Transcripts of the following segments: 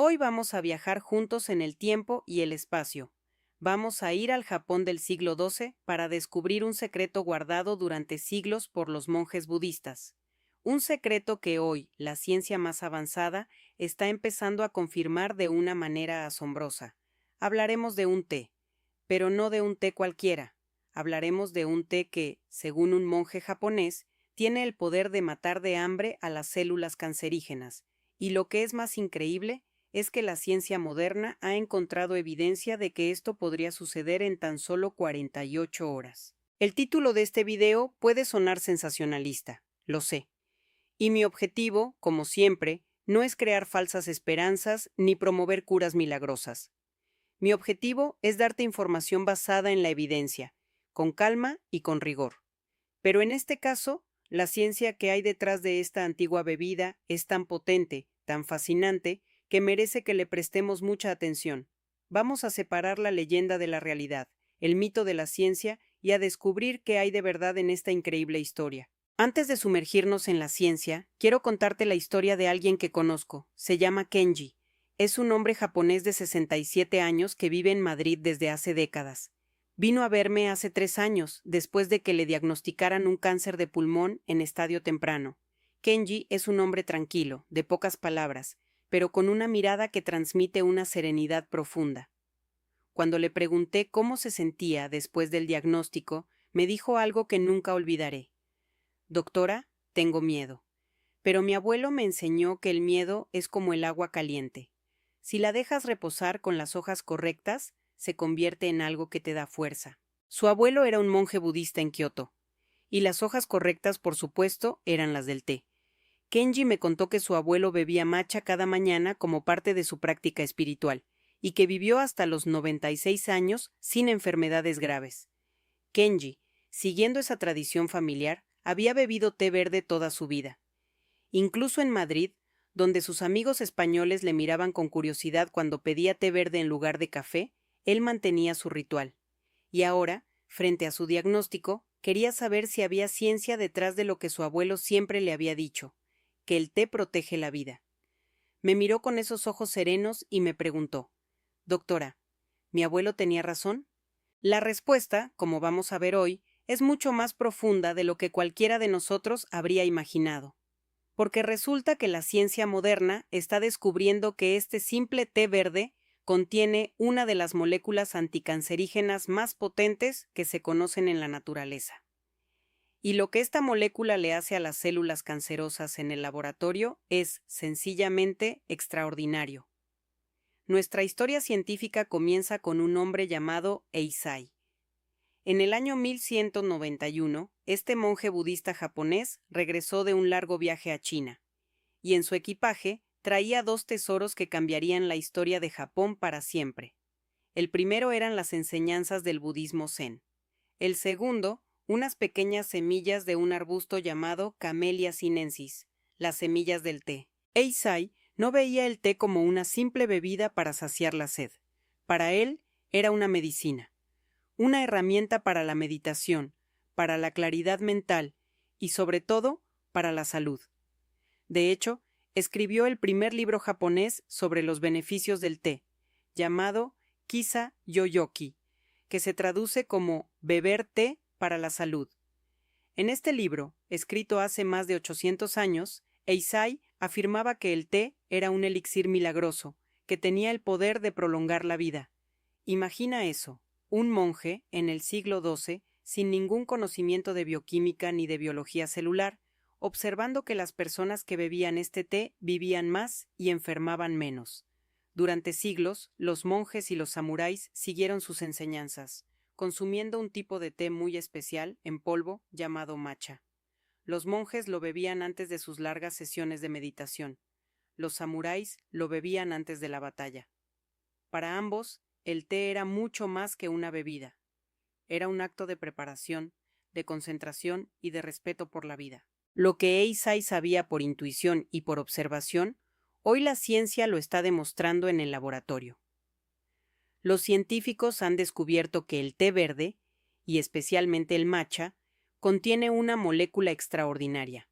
Hoy vamos a viajar juntos en el tiempo y el espacio. Vamos a ir al Japón del siglo XII para descubrir un secreto guardado durante siglos por los monjes budistas. Un secreto que hoy, la ciencia más avanzada, está empezando a confirmar de una manera asombrosa. Hablaremos de un té, pero no de un té cualquiera. Hablaremos de un té que, según un monje japonés, tiene el poder de matar de hambre a las células cancerígenas. Y lo que es más increíble es que la ciencia moderna ha encontrado evidencia de que esto podría suceder en tan solo 48 horas. El título de este video puede sonar sensacionalista, lo sé. Y mi objetivo, como siempre, no es crear falsas esperanzas ni promover curas milagrosas. Mi objetivo es darte información basada en la evidencia, con calma y con rigor. Pero en este caso, la ciencia que hay detrás de esta antigua bebida es tan potente, tan fascinante, que merece que le prestemos mucha atención. Vamos a separar la leyenda de la realidad, el mito de la ciencia y a descubrir qué hay de verdad en esta increíble historia. Antes de sumergirnos en la ciencia, quiero contarte la historia de alguien que conozco. Se llama Kenji. Es un hombre japonés de 67 años que vive en Madrid desde hace décadas. Vino a verme hace 3 años, después de que le diagnosticaran un cáncer de pulmón en estadio temprano. Kenji es un hombre tranquilo, de pocas palabras, pero con una mirada que transmite una serenidad profunda. Cuando le pregunté cómo se sentía después del diagnóstico, me dijo algo que nunca olvidaré. Doctora, tengo miedo. Pero mi abuelo me enseñó que el miedo es como el agua caliente. Si la dejas reposar con las hojas correctas, se convierte en algo que te da fuerza. Su abuelo era un monje budista en Kioto, y las hojas correctas, por supuesto, eran las del té. Kenji me contó que su abuelo bebía matcha cada mañana como parte de su práctica espiritual, y que vivió hasta los 96 años sin enfermedades graves. Kenji, siguiendo esa tradición familiar, había bebido té verde toda su vida. Incluso en Madrid, donde sus amigos españoles le miraban con curiosidad cuando pedía té verde en lugar de café, él mantenía su ritual. Y ahora, frente a su diagnóstico, quería saber si había ciencia detrás de lo que su abuelo siempre le había dicho, que el té protege la vida. Me miró con esos ojos serenos y me preguntó, «Doctora, ¿mi abuelo tenía razón?» La respuesta, como vamos a ver hoy, es mucho más profunda de lo que cualquiera de nosotros habría imaginado. Porque resulta que la ciencia moderna está descubriendo que este simple té verde contiene una de las moléculas anticancerígenas más potentes que se conocen en la naturaleza. Y lo que esta molécula le hace a las células cancerosas en el laboratorio es, sencillamente, extraordinario. Nuestra historia científica comienza con un hombre llamado Eisai. En el año 1191, este monje budista japonés regresó de un largo viaje a China, y en su equipaje traía 2 tesoros que cambiarían la historia de Japón para siempre. El primero eran las enseñanzas del budismo zen. El segundo, unas pequeñas semillas de un arbusto llamado Camellia sinensis, las semillas del té. Eisai no veía el té como una simple bebida para saciar la sed. Para él, era una medicina. Una herramienta para la meditación, para la claridad mental y, sobre todo, para la salud. De hecho, escribió el primer libro japonés sobre los beneficios del té, llamado Kisa Yoyoki, que se traduce como beber té para la salud. En este libro, escrito hace más de 800 años, Eisai afirmaba que el té era un elixir milagroso, que tenía el poder de prolongar la vida. Imagina eso. Un monje, en el siglo XII, sin ningún conocimiento de bioquímica ni de biología celular, observando que las personas que bebían este té vivían más y enfermaban menos. Durante siglos, los monjes y los samuráis siguieron sus enseñanzas, consumiendo un tipo de té muy especial, en polvo, llamado matcha. Los monjes lo bebían antes de sus largas sesiones de meditación. Los samuráis lo bebían antes de la batalla. Para ambos, el té era mucho más que una bebida. Era un acto de preparación, de concentración y de respeto por la vida. Lo que Eisai sabía por intuición y por observación, hoy la ciencia lo está demostrando en el laboratorio. Los científicos han descubierto que el té verde, y especialmente el matcha, contiene una molécula extraordinaria,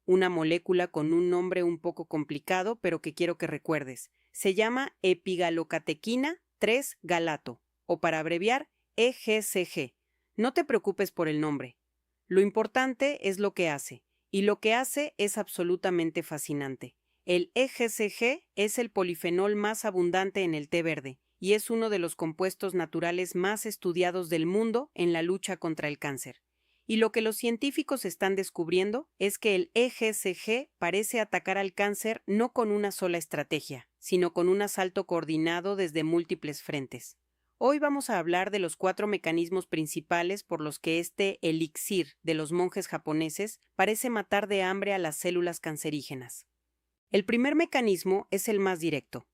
una molécula con un nombre un poco complicado, pero que quiero que recuerdes. Se llama epigalocatequina 3-galato, o para abreviar, EGCG. No te preocupes por el nombre. Lo importante es lo que hace, y lo que hace es absolutamente fascinante. El EGCG es el polifenol más abundante en el té verde, y es uno de los compuestos naturales más estudiados del mundo en la lucha contra el cáncer. Y lo que los científicos están descubriendo es que el EGCG parece atacar al cáncer no con una sola estrategia, sino con un asalto coordinado desde múltiples frentes. Hoy vamos a hablar de los 4 mecanismos principales por los que este elixir de los monjes japoneses parece matar de hambre a las células cancerígenas. El primer mecanismo es el más directo.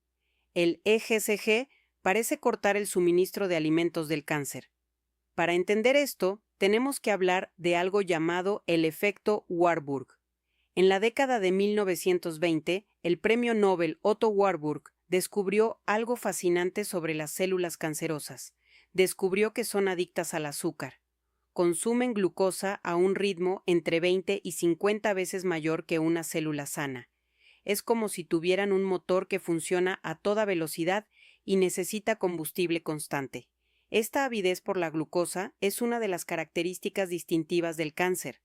El EGCG parece cortar el suministro de alimentos del cáncer. Para entender esto, tenemos que hablar de algo llamado el efecto Warburg. En la década de 1920, el premio Nobel Otto Warburg descubrió algo fascinante sobre las células cancerosas. Descubrió que son adictas al azúcar. Consumen glucosa a un ritmo entre 20 y 50 veces mayor que una célula sana. Es como si tuvieran un motor que funciona a toda velocidad y necesita combustible constante. Esta avidez por la glucosa es una de las características distintivas del cáncer.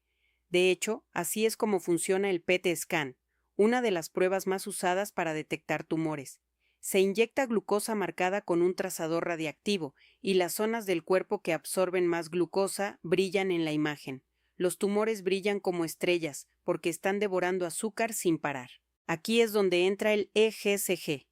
De hecho, así es como funciona el PET scan, una de las pruebas más usadas para detectar tumores. Se inyecta glucosa marcada con un trazador radiactivo y las zonas del cuerpo que absorben más glucosa brillan en la imagen. Los tumores brillan como estrellas porque están devorando azúcar sin parar. Aquí es donde entra el EGCG.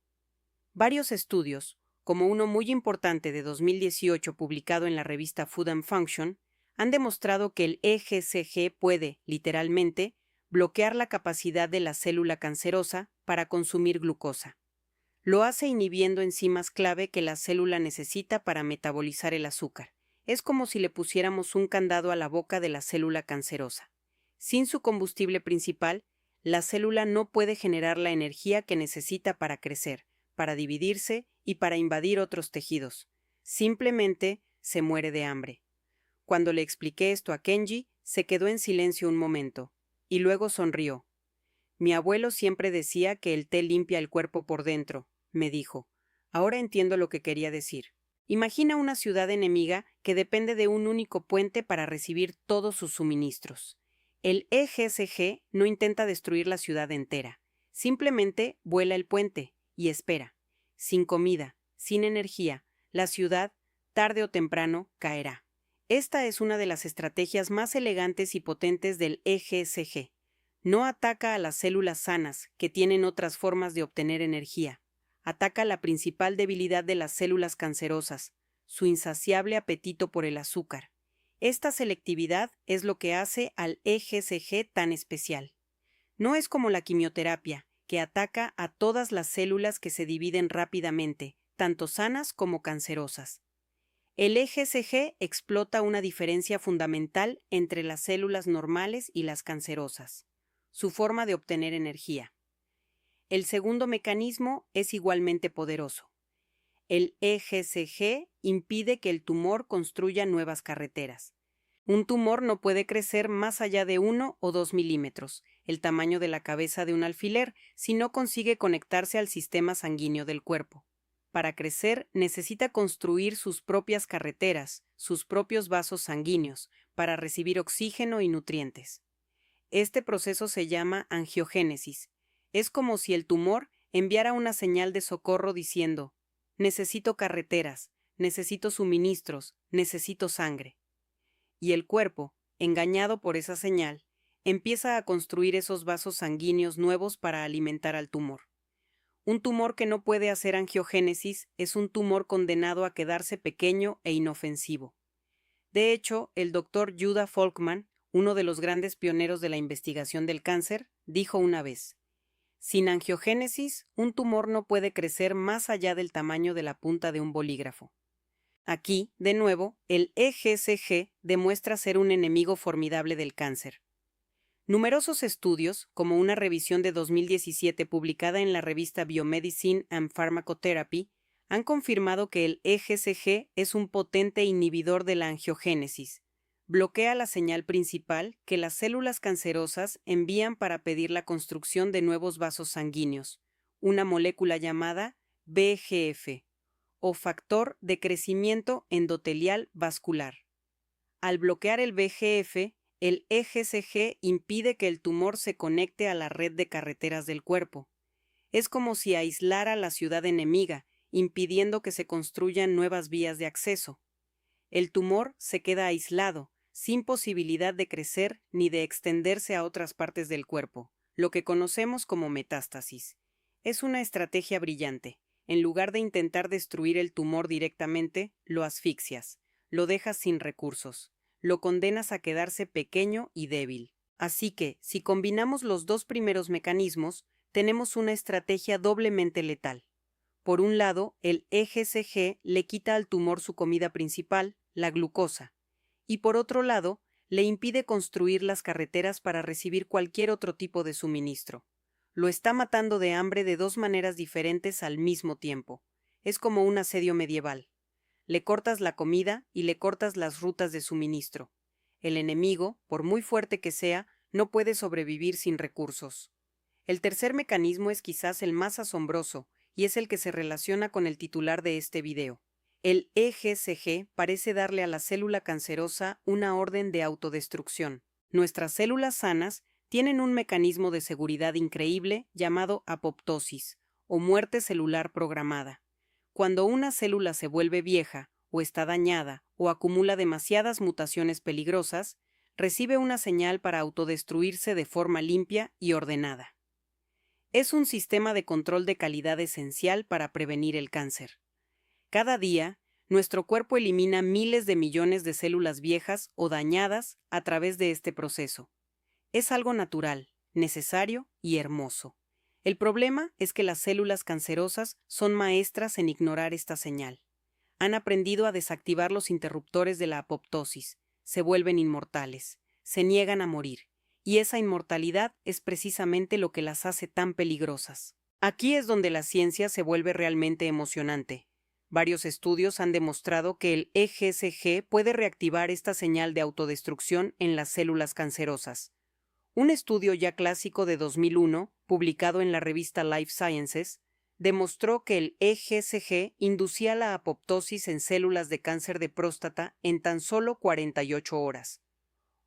Varios estudios, como uno muy importante de 2018 publicado en la revista Food and Function, han demostrado que el EGCG puede, literalmente, bloquear la capacidad de la célula cancerosa para consumir glucosa. Lo hace inhibiendo enzimas clave que la célula necesita para metabolizar el azúcar. Es como si le pusiéramos un candado a la boca de la célula cancerosa. Sin su combustible principal, la célula no puede generar la energía que necesita para crecer, para dividirse y para invadir otros tejidos. Simplemente se muere de hambre. Cuando le expliqué esto a Kenji, se quedó en silencio un momento, y luego sonrió. Mi abuelo siempre decía que el té limpia el cuerpo por dentro, me dijo. Ahora entiendo lo que quería decir. Imagina una ciudad enemiga que depende de un único puente para recibir todos sus suministros. El EGCG no intenta destruir la ciudad entera, simplemente vuela el puente y espera. Sin comida, sin energía, la ciudad, tarde o temprano, caerá. Esta es una de las estrategias más elegantes y potentes del EGCG. No ataca a las células sanas, que tienen otras formas de obtener energía. Ataca la principal debilidad de las células cancerosas, su insaciable apetito por el azúcar. Esta selectividad es lo que hace al EGCG tan especial. No es como la quimioterapia, que ataca a todas las células que se dividen rápidamente, tanto sanas como cancerosas. El EGCG explota una diferencia fundamental entre las células normales y las cancerosas: su forma de obtener energía. El segundo mecanismo es igualmente poderoso. El EGCG impide que el tumor construya nuevas carreteras. Un tumor no puede crecer más allá de 1 o 2 milímetros, el tamaño de la cabeza de un alfiler, si no consigue conectarse al sistema sanguíneo del cuerpo. Para crecer, necesita construir sus propias carreteras, sus propios vasos sanguíneos, para recibir oxígeno y nutrientes. Este proceso se llama angiogénesis. Es como si el tumor enviara una señal de socorro diciendo: necesito carreteras, necesito suministros, necesito sangre. Y el cuerpo, engañado por esa señal, empieza a construir esos vasos sanguíneos nuevos para alimentar al tumor. Un tumor que no puede hacer angiogénesis es un tumor condenado a quedarse pequeño e inofensivo. De hecho, el Dr. Judah Folkman, uno de los grandes pioneros de la investigación del cáncer, dijo una vez: sin angiogénesis, un tumor no puede crecer más allá del tamaño de la punta de un bolígrafo. Aquí, de nuevo, el EGCG demuestra ser un enemigo formidable del cáncer. Numerosos estudios, como una revisión de 2017 publicada en la revista Biomedicine and Pharmacotherapy, han confirmado que el EGCG es un potente inhibidor de la angiogénesis. Bloquea la señal principal que las células cancerosas envían para pedir la construcción de nuevos vasos sanguíneos, una molécula llamada VEGF, o factor de crecimiento endotelial vascular. Al bloquear el VEGF, el EGCG impide que el tumor se conecte a la red de carreteras del cuerpo. Es como si aislara la ciudad enemiga, impidiendo que se construyan nuevas vías de acceso. El tumor se queda aislado, sin posibilidad de crecer ni de extenderse a otras partes del cuerpo, lo que conocemos como metástasis. Es una estrategia brillante. En lugar de intentar destruir el tumor directamente, lo asfixias, lo dejas sin recursos, lo condenas a quedarse pequeño y débil. Así que, si combinamos los dos primeros mecanismos, tenemos una estrategia doblemente letal. Por un lado, el EGCG le quita al tumor su comida principal, la glucosa, y por otro lado, le impide construir las carreteras para recibir cualquier otro tipo de suministro. Lo está matando de hambre de dos maneras diferentes al mismo tiempo. Es como un asedio medieval. Le cortas la comida y le cortas las rutas de suministro. El enemigo, por muy fuerte que sea, no puede sobrevivir sin recursos. El tercer mecanismo es quizás el más asombroso, y es el que se relaciona con el titular de este video. El EGCG parece darle a la célula cancerosa una orden de autodestrucción. Nuestras células sanas tienen un mecanismo de seguridad increíble llamado apoptosis, o muerte celular programada. Cuando una célula se vuelve vieja, o está dañada, o acumula demasiadas mutaciones peligrosas, recibe una señal para autodestruirse de forma limpia y ordenada. Es un sistema de control de calidad esencial para prevenir el cáncer. Cada día, nuestro cuerpo elimina miles de millones de células viejas o dañadas a través de este proceso. Es algo natural, necesario y hermoso. El problema es que las células cancerosas son maestras en ignorar esta señal. Han aprendido a desactivar los interruptores de la apoptosis, se vuelven inmortales, se niegan a morir, y esa inmortalidad es precisamente lo que las hace tan peligrosas. Aquí es donde la ciencia se vuelve realmente emocionante. Varios estudios han demostrado que el EGCG puede reactivar esta señal de autodestrucción en las células cancerosas. Un estudio ya clásico de 2001, publicado en la revista Life Sciences, demostró que el EGCG inducía la apoptosis en células de cáncer de próstata en tan solo 48 horas.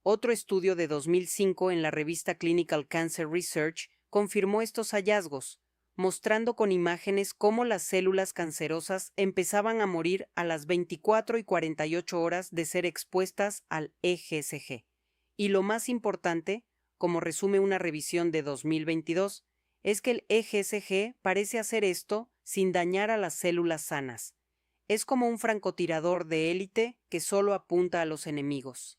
Otro estudio de 2005 en la revista Clinical Cancer Research confirmó estos hallazgos, mostrando con imágenes cómo las células cancerosas empezaban a morir a las 24 y 48 horas de ser expuestas al EGCG. Y lo más importante, como resume una revisión de 2022, es que el EGCG parece hacer esto sin dañar a las células sanas. Es como un francotirador de élite que solo apunta a los enemigos.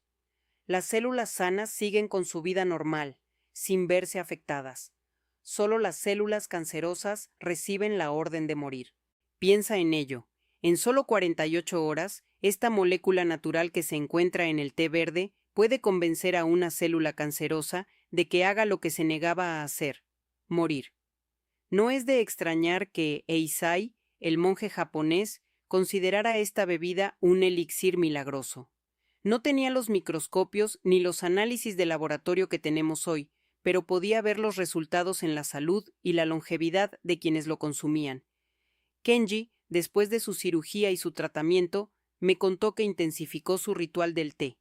Las células sanas siguen con su vida normal, sin verse afectadas. Solo las células cancerosas reciben la orden de morir. Piensa en ello. En solo 48 horas, esta molécula natural que se encuentra en el té verde puede convencer a una célula cancerosa de que haga lo que se negaba a hacer, morir. No es de extrañar que Eisai, el monje japonés, considerara esta bebida un elixir milagroso. No tenía los microscopios ni los análisis de laboratorio que tenemos hoy, pero podía ver los resultados en la salud y la longevidad de quienes lo consumían. Kenji, después de su cirugía y su tratamiento, me contó que intensificó su ritual del té.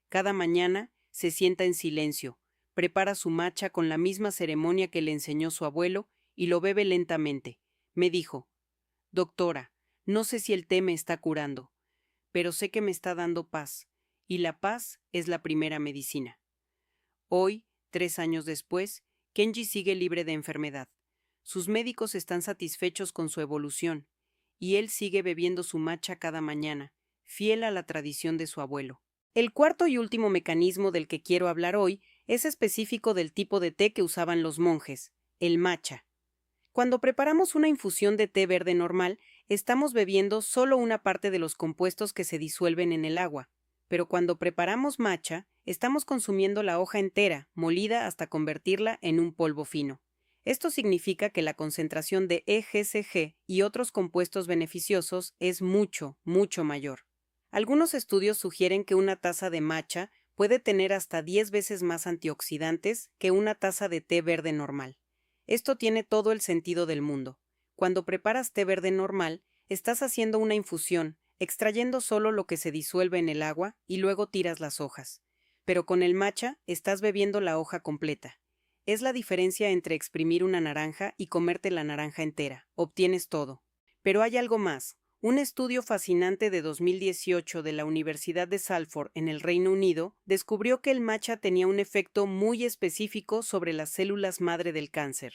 Cada mañana se sienta en silencio, prepara su matcha con la misma ceremonia que le enseñó su abuelo y lo bebe lentamente. Me dijo: «Doctora, no sé si el té me está curando, pero sé que me está dando paz, y la paz es la primera medicina». Hoy, 3 años después, Kenji sigue libre de enfermedad. Sus médicos están satisfechos con su evolución, y él sigue bebiendo su matcha cada mañana, fiel a la tradición de su abuelo. El cuarto y último mecanismo del que quiero hablar hoy es específico del tipo de té que usaban los monjes, el matcha. Cuando preparamos una infusión de té verde normal, estamos bebiendo solo una parte de los compuestos que se disuelven en el agua, pero cuando preparamos matcha, estamos consumiendo la hoja entera, molida hasta convertirla en un polvo fino. Esto significa que la concentración de EGCG y otros compuestos beneficiosos es mucho, mucho mayor. Algunos estudios sugieren que una taza de matcha puede tener hasta 10 veces más antioxidantes que una taza de té verde normal. Esto tiene todo el sentido del mundo. Cuando preparas té verde normal, estás haciendo una infusión, extrayendo solo lo que se disuelve en el agua y luego tiras las hojas. Pero con el matcha estás bebiendo la hoja completa. Es la diferencia entre exprimir una naranja y comerte la naranja entera. Obtienes todo. Pero hay algo más. Un estudio fascinante de 2018 de la Universidad de Salford en el Reino Unido descubrió que el matcha tenía un efecto muy específico sobre las células madre del cáncer.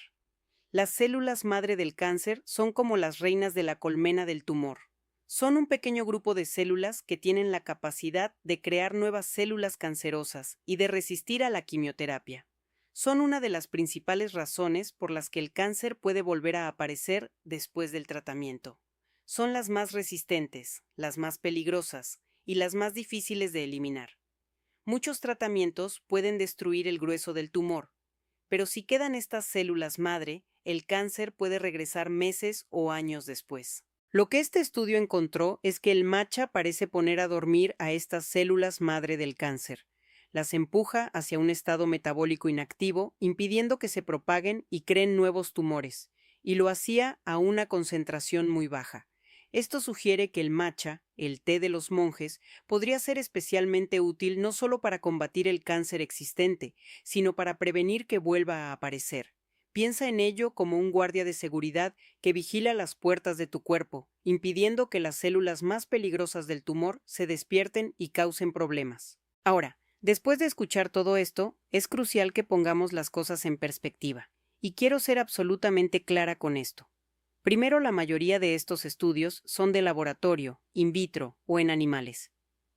Las células madre del cáncer son como las reinas de la colmena del tumor. Son un pequeño grupo de células que tienen la capacidad de crear nuevas células cancerosas y de resistir a la quimioterapia. Son una de las principales razones por las que el cáncer puede volver a aparecer después del tratamiento. Son las más resistentes, las más peligrosas y las más difíciles de eliminar. Muchos tratamientos pueden destruir el grueso del tumor, pero si quedan estas células madre, el cáncer puede regresar meses o años después. Lo que este estudio encontró es que el matcha parece poner a dormir a estas células madre del cáncer. Las empuja hacia un estado metabólico inactivo, impidiendo que se propaguen y creen nuevos tumores, y lo hacía a una concentración muy baja. Esto sugiere que el matcha, el té de los monjes, podría ser especialmente útil no solo para combatir el cáncer existente, sino para prevenir que vuelva a aparecer. Piensa en ello como un guardia de seguridad que vigila las puertas de tu cuerpo, impidiendo que las células más peligrosas del tumor se despierten y causen problemas. Ahora, después de escuchar todo esto, es crucial que pongamos las cosas en perspectiva, y quiero ser absolutamente clara con esto. Primero, la mayoría de estos estudios son de laboratorio, in vitro o en animales.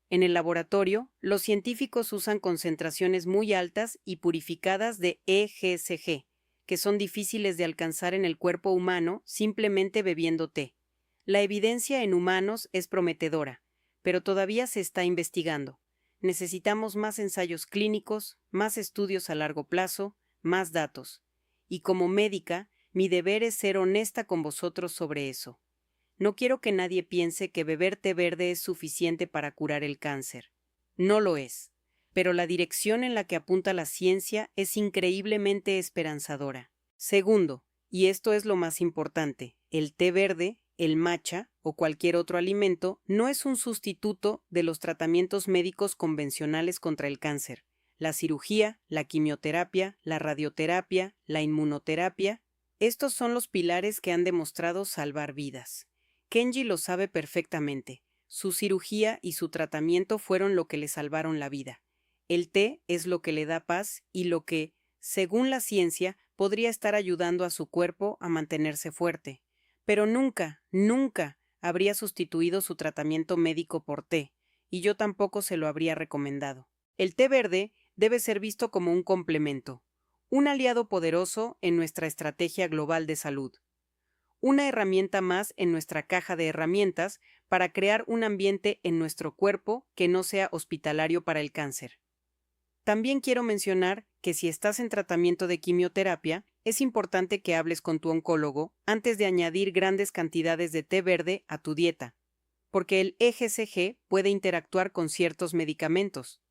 En el laboratorio, los científicos usan concentraciones muy altas y purificadas de EGCG, que son difíciles de alcanzar en el cuerpo humano simplemente bebiendo té. La evidencia en humanos es prometedora, pero todavía se está investigando. Necesitamos más ensayos clínicos, más estudios a largo plazo, más datos. Y como médica, mi deber es ser honesta con vosotros sobre eso. No quiero que nadie piense que beber té verde es suficiente para curar el cáncer. No lo es, pero la dirección en la que apunta la ciencia es increíblemente esperanzadora. Segundo, y esto es lo más importante, el té verde, el matcha o cualquier otro alimento no es un sustituto de los tratamientos médicos convencionales contra el cáncer. La cirugía, la quimioterapia, la radioterapia, la inmunoterapia, estos son los pilares que han demostrado salvar vidas. Kenji lo sabe perfectamente. Su cirugía y su tratamiento fueron lo que le salvaron la vida. El té es lo que le da paz y lo que, según la ciencia, podría estar ayudando a su cuerpo a mantenerse fuerte. Pero nunca, nunca habría sustituido su tratamiento médico por té, y yo tampoco se lo habría recomendado. El té verde debe ser visto como un complemento, un aliado poderoso en nuestra estrategia global de salud. Una herramienta más en nuestra caja de herramientas para crear un ambiente en nuestro cuerpo que no sea hospitalario para el cáncer. También quiero mencionar que si estás en tratamiento de quimioterapia, es importante que hables con tu oncólogo antes de añadir grandes cantidades de té verde a tu dieta, porque el EGCG puede interactuar con ciertos medicamentos.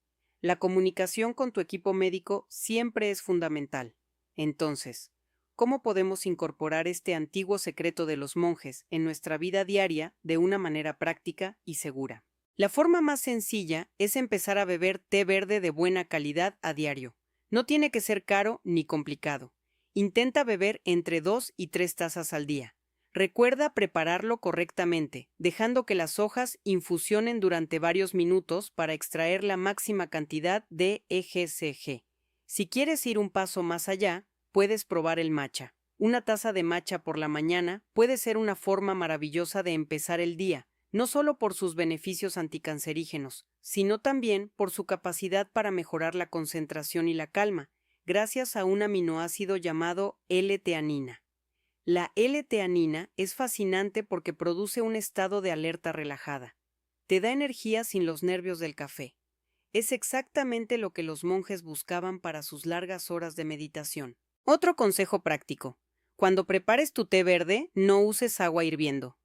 La comunicación con tu equipo médico siempre es fundamental. Entonces, ¿cómo podemos incorporar este antiguo secreto de los monjes en nuestra vida diaria de una manera práctica y segura? La forma más sencilla es empezar a beber té verde de buena calidad a diario. No tiene que ser caro ni complicado. Intenta beber entre 2 y 3 tazas al día. Recuerda prepararlo correctamente, dejando que las hojas infusionen durante varios minutos para extraer la máxima cantidad de EGCG. Si quieres ir un paso más allá, puedes probar el matcha. Una taza de matcha por la mañana puede ser una forma maravillosa de empezar el día, no solo por sus beneficios anticancerígenos, sino también por su capacidad para mejorar la concentración y la calma, gracias a un aminoácido llamado L-teanina. La L-teanina es fascinante porque produce un estado de alerta relajada. Te da energía sin los nervios del café. Es exactamente lo que los monjes buscaban para sus largas horas de meditación. Otro consejo práctico. Cuando prepares tu té verde, no uses agua hirviendo.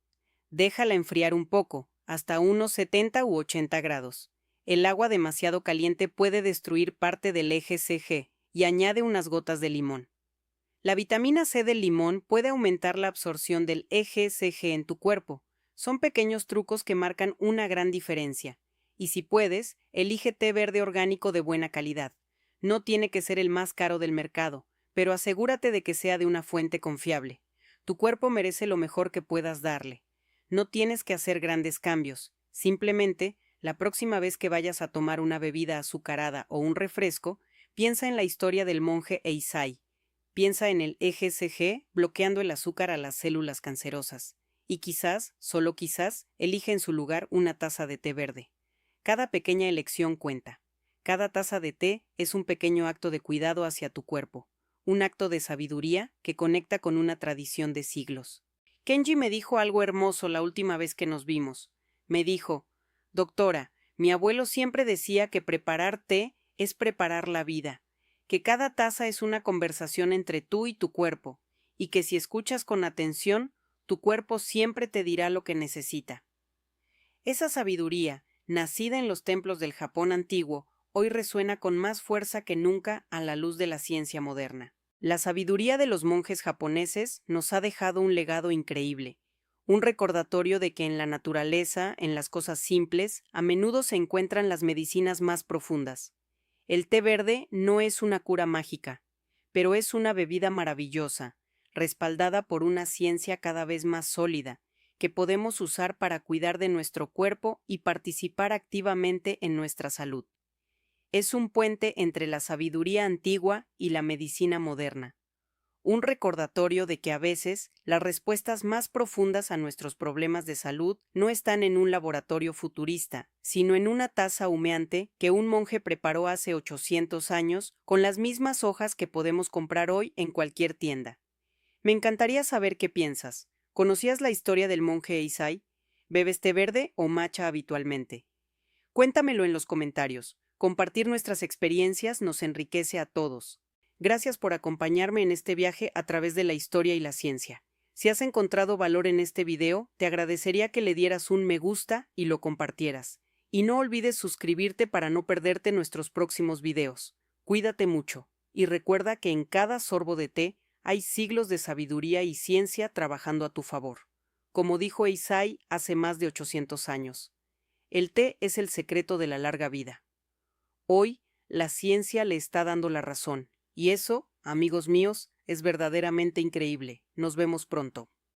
Déjala enfriar un poco, hasta unos 70 u 80 grados. El agua demasiado caliente puede destruir parte del EGCG y añade unas gotas de limón. La vitamina C del limón puede aumentar la absorción del EGCG en tu cuerpo. Son pequeños trucos que marcan una gran diferencia. Y si puedes, elige té verde orgánico de buena calidad. No tiene que ser el más caro del mercado, pero asegúrate de que sea de una fuente confiable. Tu cuerpo merece lo mejor que puedas darle. No tienes que hacer grandes cambios. Simplemente, la próxima vez que vayas a tomar una bebida azucarada o un refresco, piensa en la historia del monje Eisai. Piensa en el EGCG bloqueando el azúcar a las células cancerosas. Y quizás, solo quizás, elige en su lugar una taza de té verde. Cada pequeña elección cuenta. Cada taza de té es un pequeño acto de cuidado hacia tu cuerpo, un acto de sabiduría que conecta con una tradición de siglos. Kenji me dijo algo hermoso la última vez que nos vimos. Me dijo: doctora, mi abuelo siempre decía que preparar té es preparar la vida, que cada taza es una conversación entre tú y tu cuerpo, y que si escuchas con atención, tu cuerpo siempre te dirá lo que necesita. Esa sabiduría, nacida en los templos del Japón antiguo, hoy resuena con más fuerza que nunca a la luz de la ciencia moderna. La sabiduría de los monjes japoneses nos ha dejado un legado increíble, un recordatorio de que en la naturaleza, en las cosas simples, a menudo se encuentran las medicinas más profundas. El té verde no es una cura mágica, pero es una bebida maravillosa, respaldada por una ciencia cada vez más sólida, que podemos usar para cuidar de nuestro cuerpo y participar activamente en nuestra salud. Es un puente entre la sabiduría antigua y la medicina moderna, un recordatorio de que a veces las respuestas más profundas a nuestros problemas de salud no están en un laboratorio futurista, sino en una taza humeante que un monje preparó hace 800 años con las mismas hojas que podemos comprar hoy en cualquier tienda. Me encantaría saber qué piensas. ¿Conocías la historia del monje Eisai? ¿Bebes té verde o matcha habitualmente? Cuéntamelo en los comentarios. Compartir nuestras experiencias nos enriquece a todos. Gracias por acompañarme en este viaje a través de la historia y la ciencia. Si has encontrado valor en este video, te agradecería que le dieras un me gusta y lo compartieras. Y no olvides suscribirte para no perderte nuestros próximos videos. Cuídate mucho. Y recuerda que en cada sorbo de té hay siglos de sabiduría y ciencia trabajando a tu favor. Como dijo Eisai hace más de 800 años. El té es el secreto de la larga vida. Hoy, la ciencia le está dando la razón, y eso, amigos míos, es verdaderamente increíble. Nos vemos pronto.